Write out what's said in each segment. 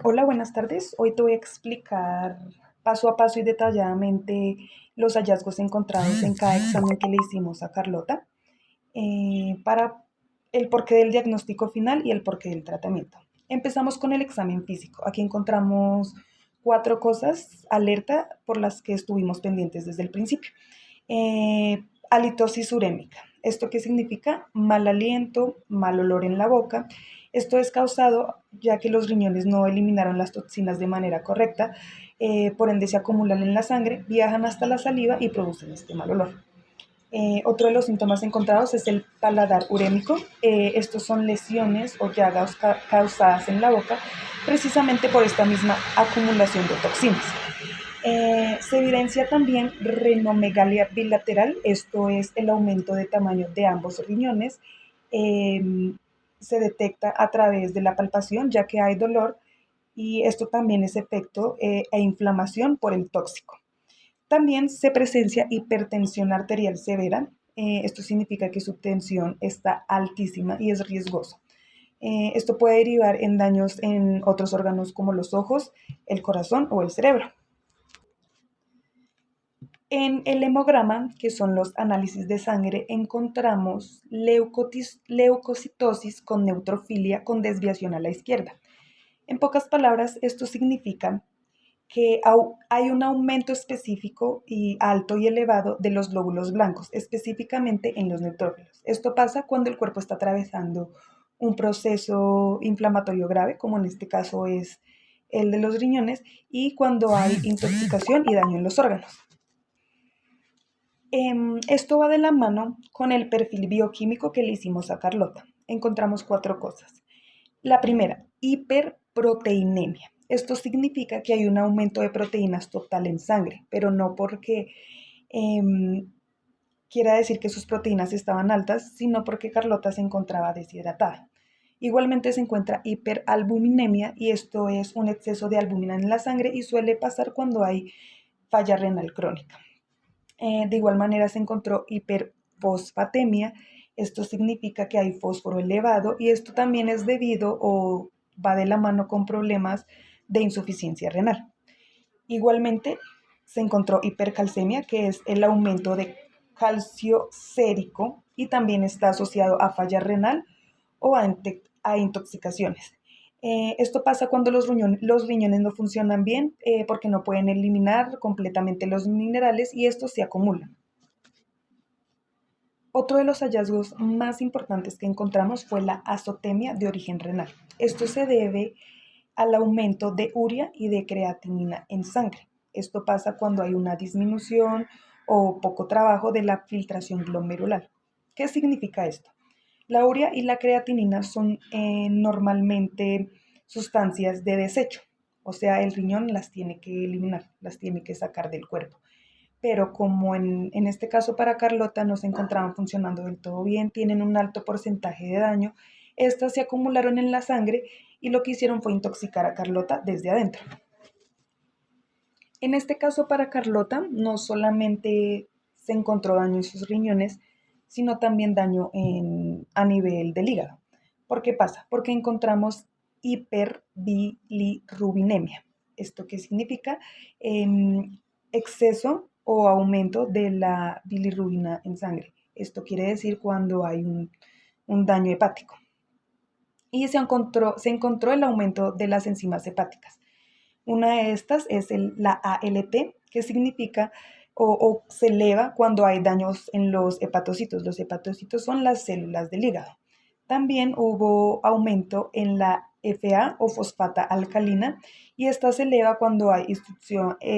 Hola, buenas tardes. Hoy te voy a explicar paso a paso y detalladamente los hallazgos encontrados en cada examen que le hicimos a Carlota para el porqué del diagnóstico final y el porqué del tratamiento. Empezamos con el examen físico. Aquí encontramos cuatro cosas alerta por las que estuvimos pendientes desde el principio. Halitosis urémica. ¿Esto qué significa? Mal aliento, mal olor en la boca. Esto es causado ya que los riñones no eliminaron las toxinas de manera correcta, por ende se acumulan en la sangre, viajan hasta la saliva y producen este mal olor. Otro de los síntomas encontrados es el paladar urémico. Estos son lesiones o llagas causadas en la boca precisamente por esta misma acumulación de toxinas. Se evidencia también renomegalia bilateral, esto es el aumento de tamaño de ambos riñones. Eh, Se detecta a través de la palpación, ya que hay dolor, y esto también es efecto e inflamación por el tóxico. También se presencia hipertensión arterial severa. Esto significa que su tensión está altísima y es riesgoso. Esto puede derivar en daños en otros órganos como los ojos, el corazón o el cerebro. En el hemograma, que son los análisis de sangre, encontramos leucocitosis con neutrofilia con desviación a la izquierda. En pocas palabras, esto significa que hay un aumento específico y alto y elevado de los glóbulos blancos, específicamente en los neutrófilos. Esto pasa cuando el cuerpo está atravesando un proceso inflamatorio grave, como en este caso es el de los riñones, y cuando hay intoxicación y daño en los órganos. Esto va de la mano con el perfil bioquímico que le hicimos a Carlota. Encontramos cuatro cosas. La primera, hiperproteinemia. Esto significa que hay un aumento de proteínas total en sangre, pero no porque quiera decir que sus proteínas estaban altas, sino porque Carlota se encontraba deshidratada. Igualmente se encuentra hiperalbuminemia y esto es un exceso de albúmina en la sangre y suele pasar cuando hay falla renal crónica. De igual manera se encontró hiperfosfatemia. Esto significa que hay fósforo elevado y esto también es debido o va de la mano con problemas de insuficiencia renal. Igualmente se encontró hipercalcemia, que es el aumento de calcio sérico y también está asociado a falla renal o a intoxicaciones. Esto pasa cuando los riñones no funcionan bien, porque no pueden eliminar completamente los minerales y estos se acumulan. Otro de los hallazgos más importantes que encontramos fue la azotemia de origen renal. Esto se debe al aumento de urea y de creatinina en sangre. Esto pasa cuando hay una disminución o poco trabajo de la filtración glomerular. ¿Qué significa esto? La urea y la creatinina son normalmente sustancias de desecho, o sea, el riñón las tiene que eliminar, las tiene que sacar del cuerpo. Pero como en este caso para Carlota no se encontraban funcionando del todo bien, tienen un alto porcentaje de daño, estas se acumularon en la sangre y lo que hicieron fue intoxicar a Carlota desde adentro. En este caso para Carlota no solamente se encontró daño en sus riñones, sino también daño a nivel del hígado. ¿Por qué pasa? Porque encontramos hiperbilirrubinemia. ¿Esto qué significa? Exceso o aumento de la bilirrubina en sangre. Esto quiere decir cuando hay un daño hepático. Y se encontró el aumento de las enzimas hepáticas. Una de estas es la ALT, que significa o se eleva cuando hay daños en los hepatocitos. Los hepatocitos son las células del hígado. También hubo aumento en la FA o fosfata alcalina y esta se eleva cuando hay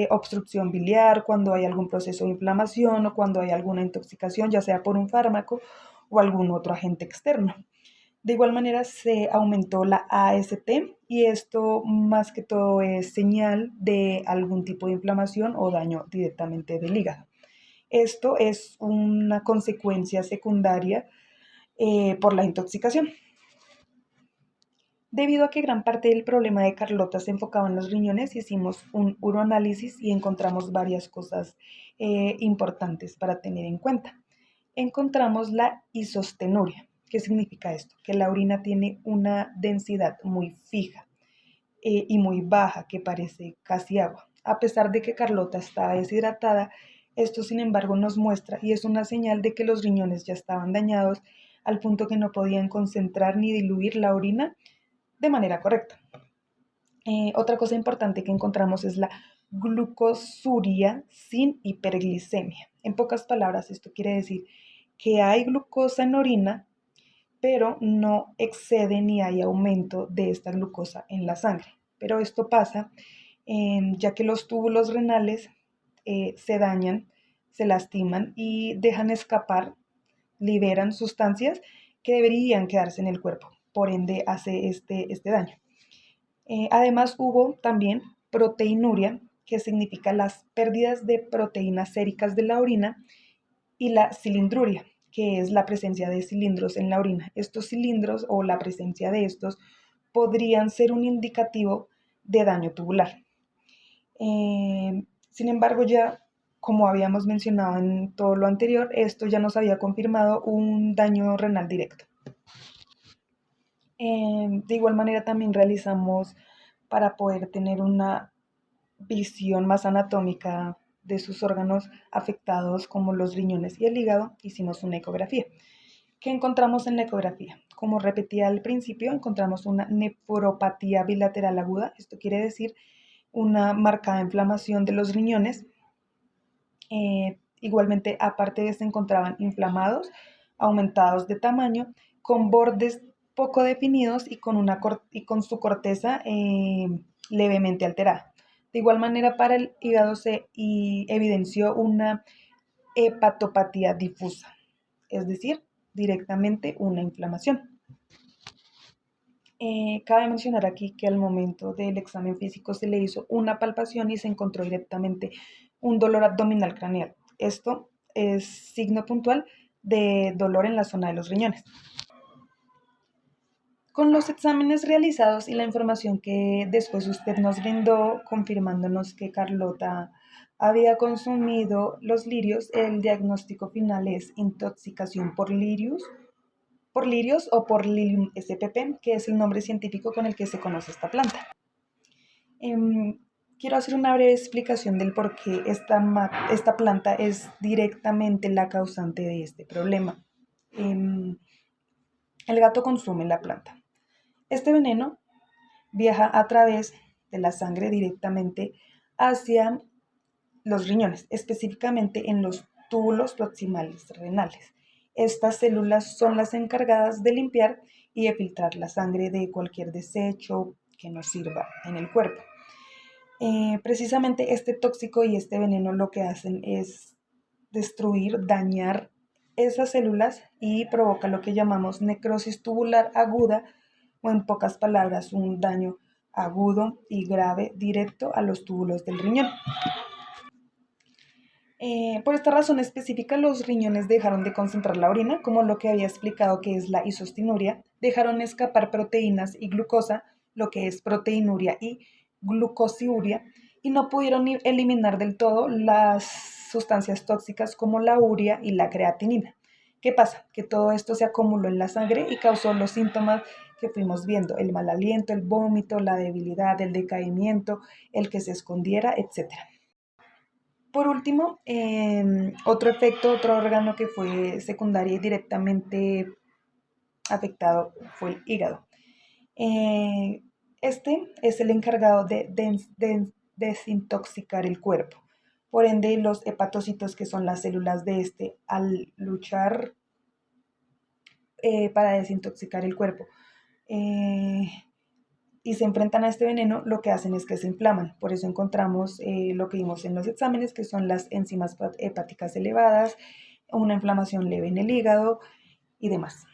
obstrucción biliar, cuando hay algún proceso de inflamación o cuando hay alguna intoxicación, ya sea por un fármaco o algún otro agente externo. De igual manera se aumentó la AST y esto más que todo es señal de algún tipo de inflamación o daño directamente del hígado. Esto es una consecuencia secundaria por la intoxicación. Debido a que gran parte del problema de Carlota se enfocaba en los riñones, hicimos un uroanálisis y encontramos varias cosas importantes para tener en cuenta. Encontramos la isostenuria. ¿Qué significa esto? Que la orina tiene una densidad muy fija. y muy baja, que parece casi agua. A pesar de que Carlota estaba deshidratada, esto sin embargo nos muestra y es una señal de que los riñones ya estaban dañados al punto que no podían concentrar ni diluir la orina de manera correcta. Otra cosa importante que encontramos es la glucosuria sin hiperglicemia. En pocas palabras, esto quiere decir que hay glucosa en orina, pero no excede ni hay aumento de esta glucosa en la sangre. Pero esto pasa ya que los túbulos renales se dañan, se lastiman y dejan escapar, liberan sustancias que deberían quedarse en el cuerpo. Por ende, hace este daño. Además, hubo también proteinuria, que significa las pérdidas de proteínas séricas de la orina, y la cilindruria, que es la presencia de cilindros en la orina. Estos cilindros o la presencia de estos podrían ser un indicativo de daño tubular. Sin embargo, ya como habíamos mencionado en todo lo anterior, esto ya nos había confirmado un daño renal directo. De igual manera también realizamos, para poder tener una visión más anatómica de sus órganos afectados como los riñones y el hígado, hicimos una ecografía. ¿Qué encontramos en la ecografía? Como repetía al principio, encontramos una nefropatía bilateral aguda. Esto quiere decir una marcada inflamación de los riñones. Igualmente, aparte de se encontraban inflamados, aumentados de tamaño, con bordes poco definidos y con su corteza levemente alterada. De igual manera, para el hígado se evidenció una hepatopatía difusa, es decir, directamente una inflamación. Cabe mencionar aquí que al momento del examen físico se le hizo una palpación y se encontró directamente un dolor abdominal craneal. Esto es signo puntual de dolor en la zona de los riñones. Con los exámenes realizados y la información que después usted nos brindó, confirmándonos que Carlota había consumido los lirios, el diagnóstico final es intoxicación por lirios o por Lilium spp, que es el nombre científico con el que se conoce esta planta. Quiero hacer una breve explicación del por qué esta planta es directamente la causante de este problema. El gato consume la planta. Este veneno viaja a través de la sangre directamente hacia los riñones, específicamente en los túbulos proximales renales. Estas células son las encargadas de limpiar y de filtrar la sangre de cualquier desecho que nos sirva en el cuerpo. Precisamente este tóxico y este veneno lo que hacen es destruir, dañar esas células y provoca lo que llamamos necrosis tubular aguda, o en pocas palabras, un daño agudo y grave directo a los túbulos del riñón. Por esta razón específica, los riñones dejaron de concentrar la orina, como lo que había explicado que es la isostinuria, dejaron escapar proteínas y glucosa, lo que es proteinuria y glucosiuria, y no pudieron eliminar del todo las sustancias tóxicas como la urea y la creatinina. ¿Qué pasa? Que todo esto se acumuló en la sangre y causó los síntomas que fuimos viendo: el mal aliento, el vómito, la debilidad, el decaimiento, el que se escondiera, etc. Por último, otro órgano que fue secundario y directamente afectado fue el hígado. Este es el encargado de desintoxicar el cuerpo. Por ende, los hepatocitos, que son las células de este, al luchar para desintoxicar el cuerpo y se enfrentan a este veneno, lo que hacen es que se inflaman. Por eso encontramos lo que vimos en los exámenes, que son las enzimas hepáticas elevadas, una inflamación leve en el hígado y demás.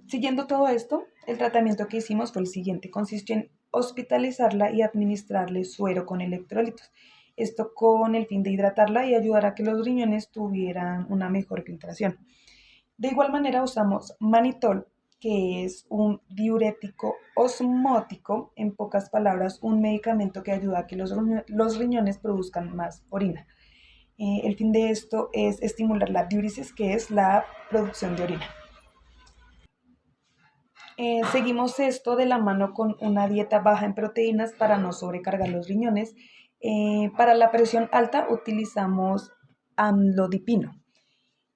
Siguiendo todo esto, el tratamiento que hicimos fue el siguiente: consistió en hospitalizarla y administrarle suero con electrolitos. Esto con el fin de hidratarla y ayudar a que los riñones tuvieran una mejor filtración. De igual manera usamos manitol, que es un diurético osmótico, en pocas palabras, un medicamento que ayuda a que los riñones produzcan más orina. El fin de esto es estimular la diúresis, que es la producción de orina. Seguimos esto de la mano con una dieta baja en proteínas para no sobrecargar los riñones. Para la presión alta utilizamos amlodipino.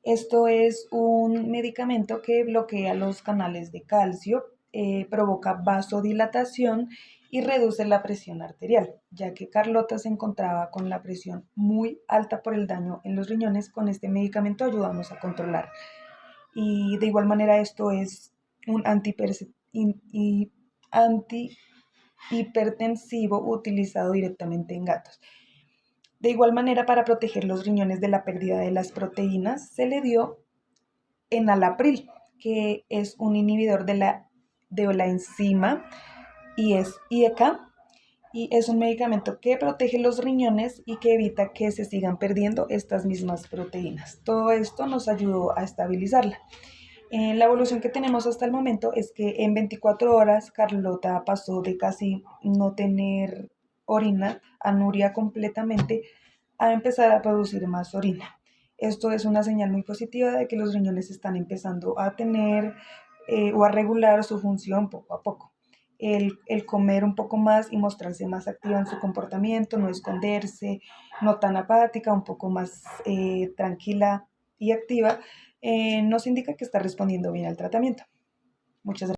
Esto es un medicamento que bloquea los canales de calcio, provoca vasodilatación y reduce la presión arterial, ya que Carlota se encontraba con la presión muy alta por el daño en los riñones. Con este medicamento ayudamos a controlar. Y de igual manera esto es un antihipertensivo utilizado directamente en gatos. De igual manera, para proteger los riñones de la pérdida de las proteínas, se le dio enalapril, que es un inhibidor de la enzima IECA, y es un medicamento que protege los riñones y que evita que se sigan perdiendo estas mismas proteínas. Todo esto nos ayudó a estabilizarla. La evolución que tenemos hasta el momento es que en 24 horas Carlota pasó de casi no tener orina, anuria completamente, a empezar a producir más orina. Esto es una señal muy positiva de que los riñones están empezando a tener o a regular su función poco a poco. El comer un poco más y mostrarse más activa en su comportamiento, no esconderse, no tan apática, un poco más tranquila y activa, nos indica que está respondiendo bien al tratamiento. Muchas gracias.